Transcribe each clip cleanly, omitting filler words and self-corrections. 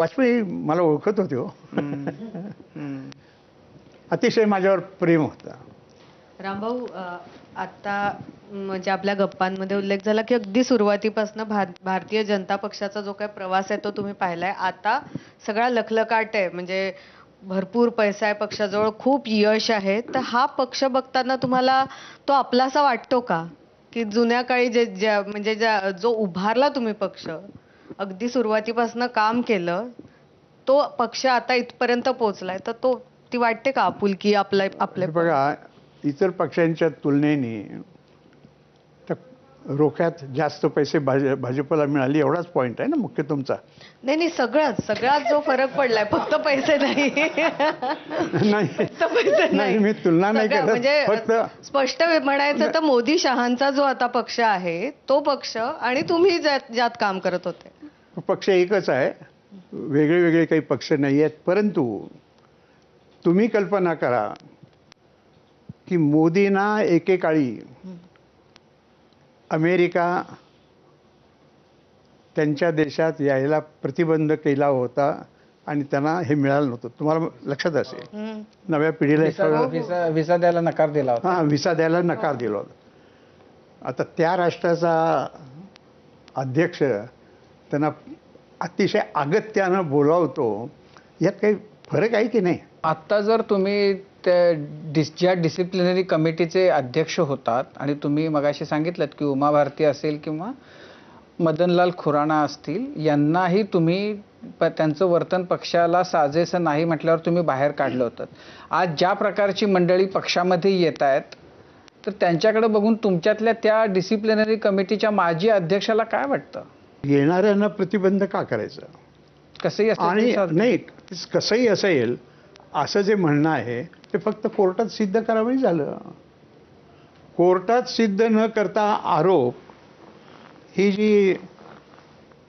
वाजपेयी मला ओळखत होते हो. अतिशय माझ्यावर प्रेम होता. रामभाऊ, आता म्हणजे आपल्या गप्पांमध्ये उल्लेख झाला की अगदी सुरुवातीपासून भारतीय जनता पक्षाचा जो काही प्रवास आहे तो तुम्ही पाहिलाय. आता सगळा लखलखाट आहे, म्हणजे भरपूर पैसा आहे पक्षाजवळ, खूप यश आहे. तर हा पक्ष बघताना तुम्हाला तो आपलासा वाटतो का, की जुन्या काळी म्हणजे जो उभारला तुम्ही पक्ष, अगदी सुरुवातीपासून काम केलं, तो पक्ष आता इथपर्यंत पोहोचलाय, तर ती वाटते का आपुलकी आपले? बघा, इतर पक्षांच्या तुलनेने तर रोख्यात जास्त पैसे भाजपला मिळाले एवढाच पॉईंट आहे ना मुख्य तुमचा. नाही, सगळ्यात जो फरक पडलाय, फक्त पैसे नाही. नाही, मी तुलना नाही करत. म्हणजे फक्त स्पष्ट म्हणायचं तर मोदी शहांचा जो आता पक्ष आहे तो पक्ष आणि तुम्ही ज्यात काम करत होते, पक्ष एकच आहे, वेगळे वेगळे काही पक्ष नाही आहेत. परंतु तुम्ही कल्पना करा की मोदींना एकेकाळी अमेरिका त्यांच्या देशात यायला प्रतिबंध केला होता आणि त्यांना हे मिळालं नव्हतं. तुम्हाला लक्षात असेल, नव्या पिढीला व्हिसा द्यायला नकार दिला होता. हां, व्हिसा द्यायला नकार दिला होता. आता त्या राष्ट्राचा अध्यक्ष त्यांना अतिशय अगत्यानं बोलावतो, यात काही फरक आहे की नाही? आत्ता जर तुम्ही ज्या डिसिप्लिनरी कमिटीचे अध्यक्ष होतात आणि तुम्ही मगाशी सांगितलं की उमा भारती असेल किंवा मदनलाल खुराना असतील, यांनाही तुम्ही त्यांचं वर्तन पक्षाला साजेसं नाही म्हटल्यावर तुम्ही बाहेर काढलं होतं. आज ज्या प्रकारची मंडळी पक्षामध्ये येत आहेत, तर त्यांच्याकडे बघून तुमच्यातल्या त्या डिसिप्लिनरी कमिटीच्या माजी अध्यक्षाला काय वाटतं? येणाऱ्यांना प्रतिबंध का करायचं? कसंही आणि नाही, कसंही असेल असं जे म्हणणं आहे ते फक्त कोर्टात सिद्ध करावं झालं. कोर्टात सिद्ध न करता आरोप, ही जी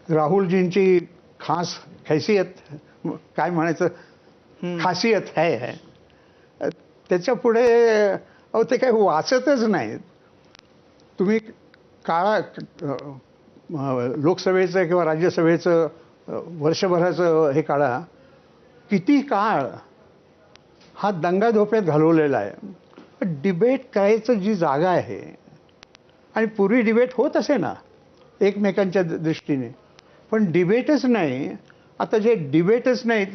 राहुलजींची खास हैसियत, काय म्हणायचं, खासियत आहे, त्याच्या पुढे अहो ते काही वाचतच नाहीत. तुम्ही काळा लोकसभेचं किंवा राज्यसभेचं वर्षभराचं हे काळा, किती काळ हा दंगाधोप्यात घालवलेला आहे. डिबेट करायचं जी जागा आहे, आणि पूर्वी डिबेट होत असे ना एकमेकांच्या दृष्टीने, पण डिबेटच नाही. आता जे डिबेटच नाहीत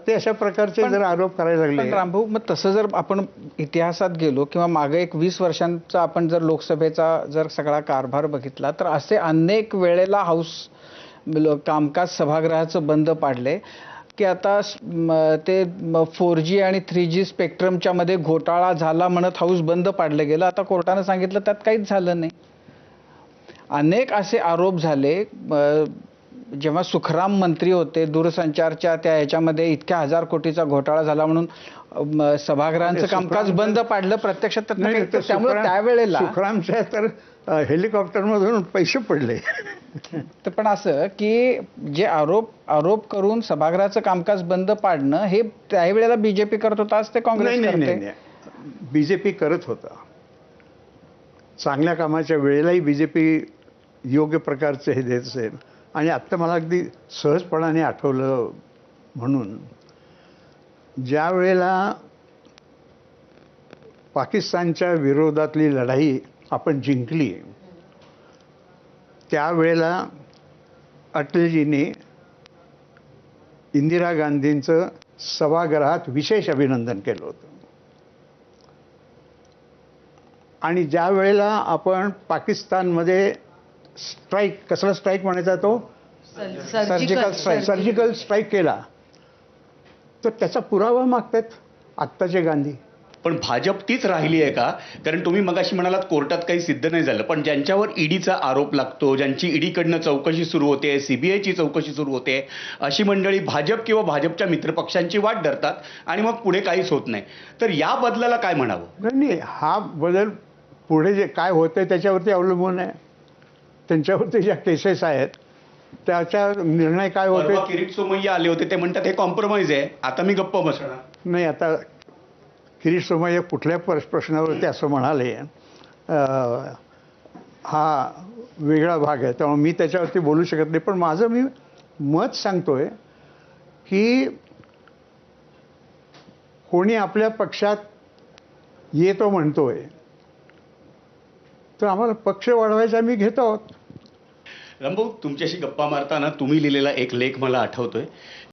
ते अशा प्रकारचे जर आरोप करायला लागले. रामभाऊ, मग तसं जर आपण इतिहासात गेलो किंवा मागे एक 20 वर्षांचा आपण जर लोकसभेचा जर सगळा कारभार बघितला, तर असे अनेक वेळेला कामकाज सभागृहाचं बंद पाडले की आता ते 4G आणि 3G स्पेक्ट्रमच्या मध्ये घोटाळा झाला म्हणत हाऊस बंद पाडलं गेलं. आता कोर्टानं सांगितलं त्यात काहीच झालं नाही. अनेक असे आरोप झाले. जेव्हा सुखराम मंत्री होते दूरसंचारच्या, त्या ह्याच्यामध्ये इतक्या 1000 कोटीचा घोटाळा झाला म्हणून सभागृहांचं कामकाज बंद पाडलं. प्रत्यक्षात त्यामुळे त्यावेळेला सुखरामच्या तर हेलिकॉप्टरमधून पैसे पडले. तर पण असं की जे आरोप करून सभागृहाचं कामकाज बंद पाडणं, हे त्यावेळेला बीजेपी करत होता, आज ते काँग्रेस करते. बीजेपी करत होता. चांगल्या कामाच्या वेळेलाही बीजेपी योग्य प्रकारचे हे देत असेल. आणि आत्ता मला अगदी सहजपणाने आठवलं म्हणून, ज्या वेळेला पाकिस्तानच्या विरोधातली लढाई आपण जिंकली, त्यावेळेला अटलजींनी इंदिरा गांधींचं सभागृहात विशेष अभिनंदन केलं होतं. आणि ज्या वेळेला आपण पाकिस्तानमध्ये स्ट्राईक, कसला स्ट्राईक म्हणायचा तो, सर्जिकल स्ट्राईक केला, तर त्याचा पुरावा मागतात आत्ताचे गांधी. पण भाजप तीच राहिली आहे का? कारण तुम्ही मगाशी म्हणालात कोर्टात काही सिद्ध नाही झालं, पण ज्यांच्यावर ईडीचा आरोप लागतो, ज्यांची ईडीकडनं चौकशी सुरू होते, सीबीआयची चौकशी सुरू होते, अशी मंडळी भाजप किंवा भाजपच्या मित्रपक्षांची वाट धरतात आणि मग पुढे काहीच होत नाही. तर या बदलाला काय म्हणावं? नाही, हा बदल पुढे जे काय होतंय त्याच्यावरती अवलंबून आहे. त्यांच्यावरती ज्या केसेस आहेत त्याचा निर्णय काय होते. किरीट सोमय्या आले होते, ते म्हणतात हे कॉम्प्रोमाइज आहे, आता मी गप्प बसणार नाही. आता किरीट सोमय्या कुठल्या प्रश्नावरती असं म्हणाले, हा वेगळा भाग आहे, त्यामुळे मी त्याच्यावरती बोलू शकत नाही. पण माझं मी मत सांगतोय की कोणी आपल्या पक्षात येतो म्हणतोय तर आम्हाला पक्ष वाढवायचा आम्ही घेतो आहोत. रामभाऊ, तुमच्याशी गप्पा मारताना तुम्ही लिहिलेला एक लेख मला आठवतोय.